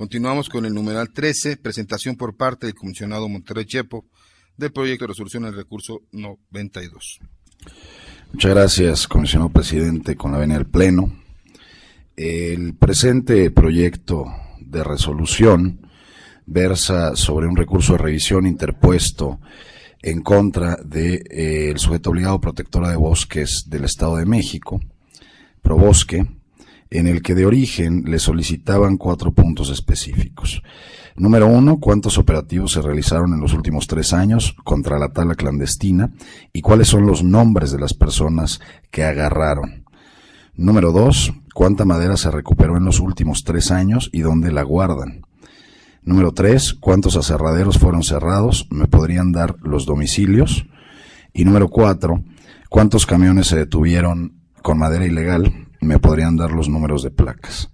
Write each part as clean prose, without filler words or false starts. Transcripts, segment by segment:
Continuamos con el numeral 13, presentación por parte del comisionado Monterrey Chepo del proyecto de resolución del recurso 92. Muchas gracias, comisionado presidente, con la venia del Pleno. El presente proyecto de resolución versa sobre un recurso de revisión interpuesto en contra del sujeto obligado protectora de bosques del Estado de México, Probosque, en el que de origen le solicitaban 4 puntos específicos. Número 1, cuántos operativos se realizaron en los últimos 3 años contra la tala clandestina y cuáles son los nombres de las personas que agarraron. Número 2, cuánta madera se recuperó en los últimos 3 años y dónde la guardan. Número 3, cuántos aserraderos fueron cerrados, me podrían dar los domicilios. Y número 4, cuántos camiones se detuvieron con madera ilegal, me podrían dar los números de placas.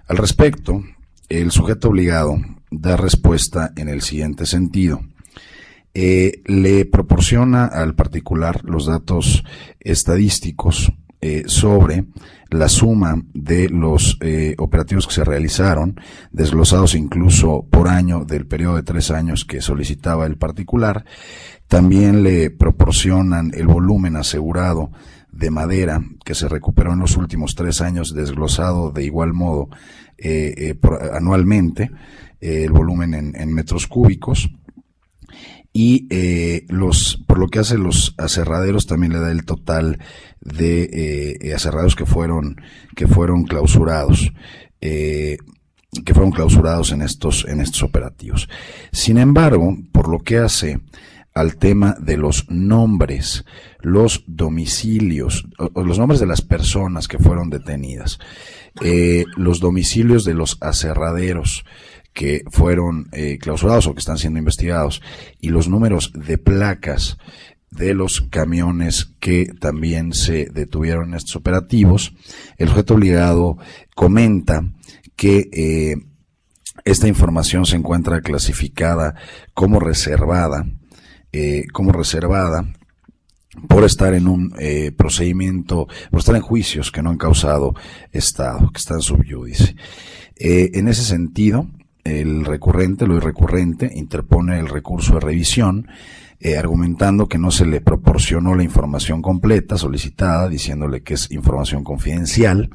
Al respecto, el sujeto obligado da respuesta en el siguiente sentido. Le proporciona al particular los datos estadísticos sobre la suma de los operativos que se realizaron, desglosados incluso por año del periodo de 3 años que solicitaba el particular. También le proporcionan el volumen asegurado de madera que se recuperó en los últimos 3 años, desglosado de igual modo anualmente, el volumen en metros cúbicos. Y por lo que hace los aserraderos, también le da el total de aserraderos que fueron clausurados. En estos operativos. Sin embargo, por lo que hace al tema de los nombres, los domicilios, los nombres de las personas que fueron detenidas, los domicilios de los aserraderos que fueron clausurados o que están siendo investigados, y los números de placas de los camiones que también se detuvieron en estos operativos, el sujeto obligado comenta que esta información se encuentra clasificada como reservada por estar en un procedimiento, por estar en juicios que no han causado estado, que están sub iudice. En ese sentido, el recurrente, lo irrecurrente, interpone el recurso de revisión, argumentando que no se le proporcionó la información completa solicitada, diciéndole que es información confidencial,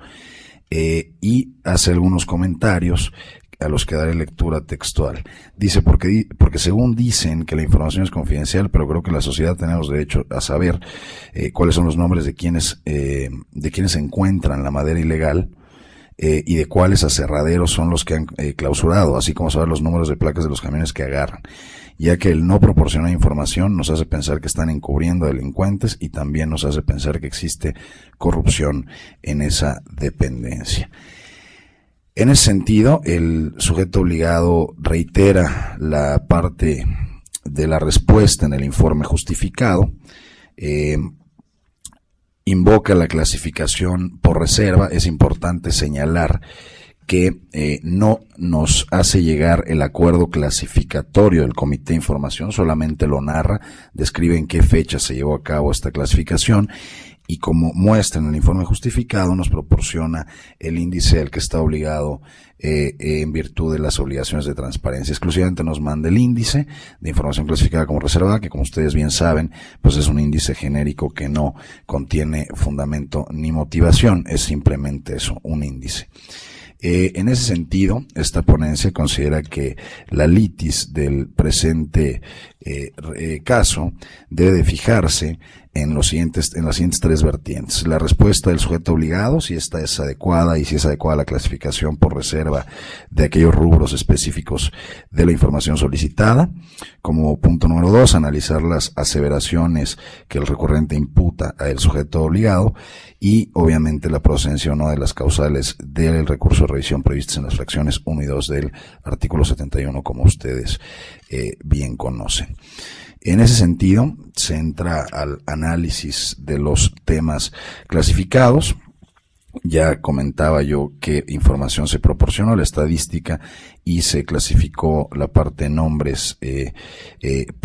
y hace algunos comentarios a los que daré lectura textual. Dice, porque según dicen que la información es confidencial, pero creo que la sociedad tenemos derecho a saber cuáles son los nombres de quienes se encuentran la madera ilegal, y de cuáles aserraderos son los que han clausurado, así como saber los números de placas de los camiones que agarran, ya que el no proporcionar información nos hace pensar que están encubriendo delincuentes y también nos hace pensar que existe corrupción en esa dependencia. En ese sentido, el sujeto obligado reitera la parte de la respuesta en el informe justificado, invoca la clasificación por reserva. Es importante señalar que no nos hace llegar el acuerdo clasificatorio del Comité de Información, solamente lo narra, describe en qué fecha se llevó a cabo esta clasificación, y como muestra en el informe justificado nos proporciona el índice al que está obligado en virtud de las obligaciones de transparencia. Exclusivamente nos manda el índice de información clasificada como reservada, que como ustedes bien saben, pues es un índice genérico que no contiene fundamento ni motivación, es simplemente eso, un índice. En ese sentido, esta ponencia considera que la litis del presente caso debe de fijarse en las siguientes 3 vertientes. La respuesta del sujeto obligado, si esta es adecuada y si es adecuada la clasificación por reserva de aquellos rubros específicos de la información solicitada. Como punto número 2, analizar las aseveraciones que el recurrente imputa al sujeto obligado y obviamente la procedencia o no de las causales del recurso de revisión previstas en las fracciones 1 y 2 del artículo 71, como ustedes bien conocen. En ese sentido, se entra al análisis de los temas clasificados. Ya comentaba yo qué información se proporcionó, la estadística, y se clasificó la parte de nombres,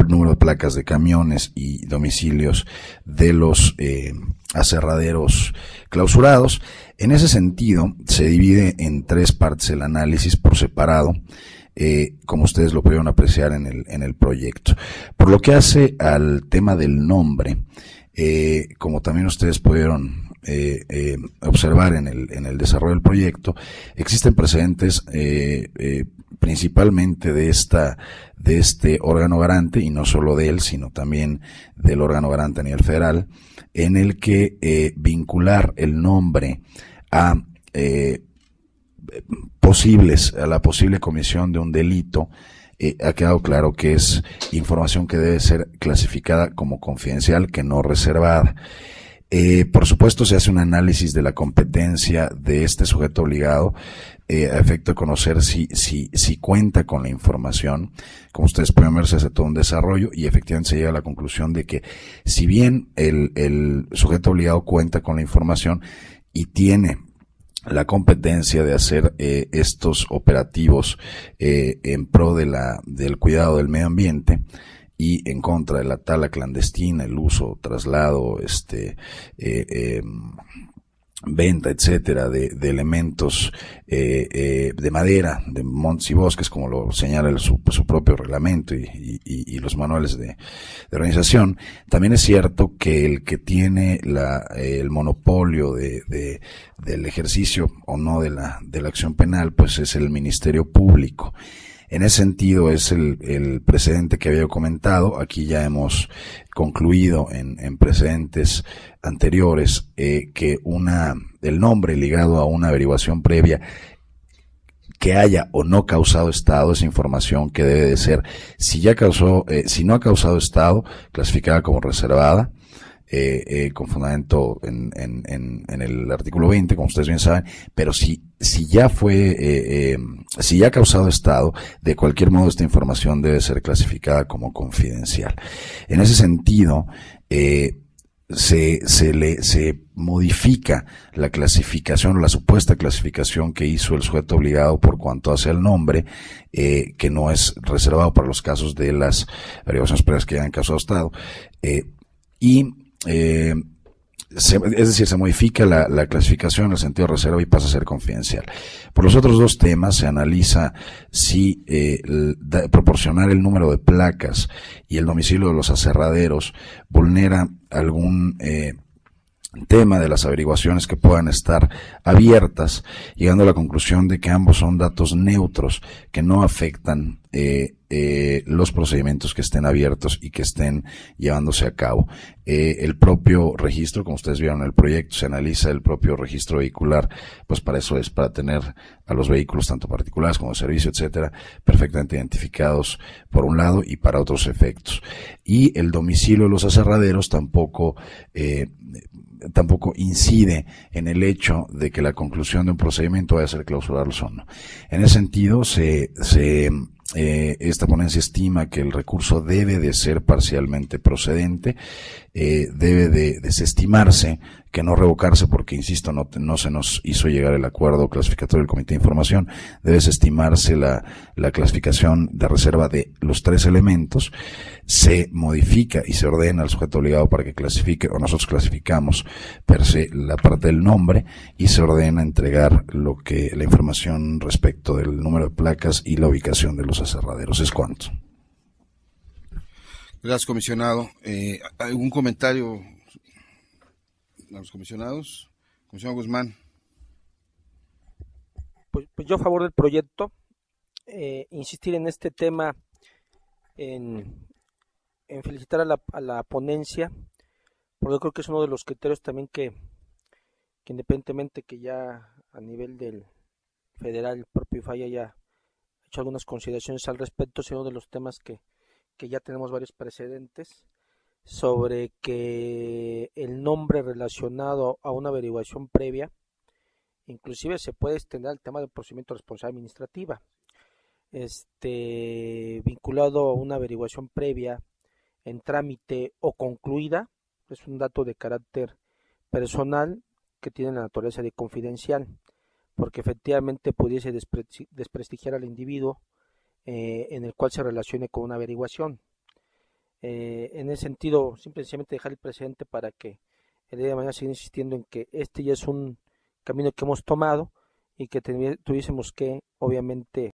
número de placas de camiones y domicilios de los aserraderos clausurados. En ese sentido, se divide en 3 partes el análisis por separado, como ustedes lo pudieron apreciar en el proyecto. Por lo que hace al tema del nombre, como también ustedes pudieron observar en el desarrollo del proyecto, existen precedentes principalmente de este órgano garante, y no solo de él, sino también del órgano garante a nivel federal, en el que vincular el nombre a la posible comisión de un delito, ha quedado claro que es información que debe ser clasificada como confidencial, que no reservada. Por supuesto, se hace un análisis de la competencia de este sujeto obligado, a efecto de conocer si cuenta con la información. Como ustedes pueden ver, se hace todo un desarrollo y efectivamente se llega a la conclusión de que, si bien el sujeto obligado cuenta con la información y tiene la competencia de hacer estos operativos en pro del cuidado del medio ambiente y en contra de la tala clandestina, el uso, traslado, venta, etcétera, de elementos de madera, de montes y bosques, como lo señala su propio reglamento y los manuales de organización. También es cierto que el que tiene el monopolio del ejercicio o no de la acción penal, pues es el Ministerio Público. En ese sentido es el precedente que había comentado. Aquí ya hemos concluido en precedentes anteriores que el nombre ligado a una averiguación previa que haya o no causado estado es información que debe de ser, si no ha causado estado, clasificada como reservada, con fundamento en el artículo 20, como ustedes bien saben, pero si ya ha causado estado, de cualquier modo esta información debe ser clasificada como confidencial. En ese sentido, se modifica la clasificación, la supuesta clasificación que hizo el sujeto obligado por cuanto hace el nombre, que no es reservado para los casos de las averiguaciones previas que hayan causado estado, es decir, se modifica la clasificación en el sentido de reserva y pasa a ser confidencial. Por los otros 2 temas se analiza si proporcionar el número de placas y el domicilio de los aserraderos vulnera algún tema de las averiguaciones que puedan estar abiertas, llegando a la conclusión de que ambos son datos neutros que no afectan los procedimientos que estén abiertos y que estén llevándose a cabo. El propio registro, como ustedes vieron en el proyecto, se analiza el propio registro vehicular, pues para eso es, para tener a los vehículos, tanto particulares como de servicio, etcétera, perfectamente identificados por un lado y para otros efectos. Y el domicilio de los aserraderos tampoco incide en el hecho de que la conclusión de un procedimiento vaya a ser clausurarlos o no. En ese sentido, esta ponencia estima que el recurso debe de ser parcialmente procedente, debe de desestimarse, que no revocarse, porque insisto, no se nos hizo llegar el acuerdo clasificatorio del Comité de Información. Debe desestimarse la clasificación de reserva de los 3 elementos. Se modifica y se ordena al sujeto obligado para que clasifique, o nosotros clasificamos per se la parte del nombre, y se ordena entregar la información respecto del número de placas y la ubicación de los aserraderos. ¿Es cuánto? Gracias, comisionado. ¿Algún comentario a los comisionados? Comisionado Guzmán. Pues yo a favor del proyecto, insistir en este tema, en felicitar a la ponencia, porque yo creo que es uno de los criterios también que independientemente que ya a nivel del federal, el propio IFAI haya hecho algunas consideraciones al respecto, es uno de los temas que ya tenemos varios precedentes sobre que el nombre relacionado a una averiguación previa, inclusive se puede extender al tema del procedimiento de responsabilidad administrativa, vinculado a una averiguación previa en trámite o concluida, es un dato de carácter personal que tiene la naturaleza de confidencial, porque efectivamente pudiese desprestigiar al individuo en el cual se relacione con una averiguación. En ese sentido, simplemente dejar el precedente para que el día de mañana seguir insistiendo en que este ya es un camino que hemos tomado y que tuviésemos que, obviamente,